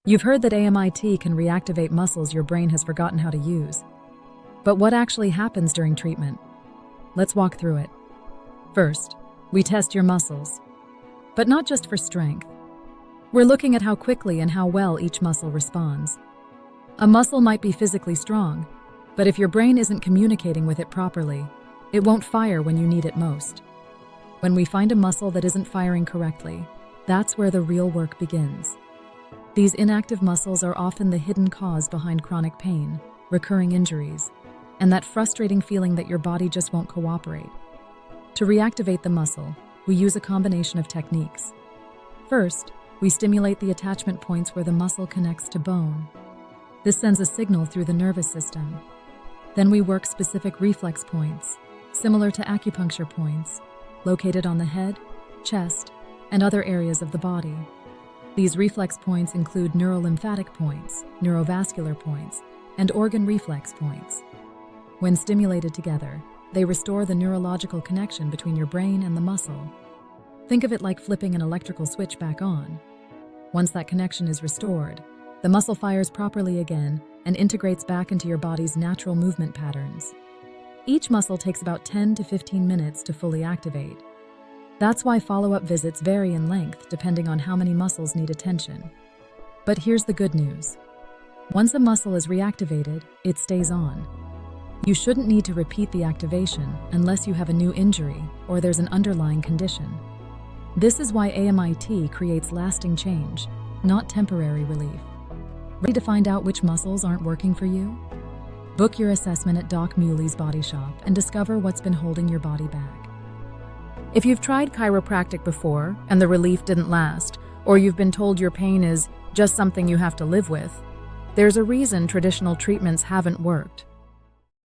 You've heard that AMIT can reactivate muscles your brain has forgotten how to use. But what actually happens during treatment? Let's walk through it. First, we test your muscles. But not just for strength. We're looking at how quickly and how well each muscle responds. A muscle might be physically strong, but if your brain isn't communicating with it properly, it won't fire when you need it most. When we find a muscle that isn't firing correctly, that's where the real work begins. These inactive muscles are often the hidden cause behind chronic pain, recurring injuries, and that frustrating feeling that your body just won't cooperate. To reactivate the muscle, we use a combination of techniques. First, we stimulate the attachment points where the muscle connects to bone. This sends a signal through the nervous system. Then we work specific reflex points, similar to acupuncture points, located on the head, chest, and other areas of the body. These reflex points include neurolymphatic points, neurovascular points, and organ reflex points. When stimulated together, they restore the neurological connection between your brain and the muscle. Think of it like flipping an electrical switch back on. Once that connection is restored, the muscle fires properly again and integrates back into your body's natural movement patterns. Each muscle takes about 10 to 15 minutes to fully activate. That's why follow-up visits vary in length depending on how many muscles need attention. But here's the good news. Once a muscle is reactivated, it stays on. You shouldn't need to repeat the activation unless you have a new injury or there's an underlying condition. This is why AMIT creates lasting change, not temporary relief. Ready to find out which muscles aren't working for you? Book your assessment at Doc Muley's Body Shop and discover what's been holding your body back. If you've tried chiropractic before and the relief didn't last, or you've been told your pain is just something you have to live with, there's a reason traditional treatments haven't worked.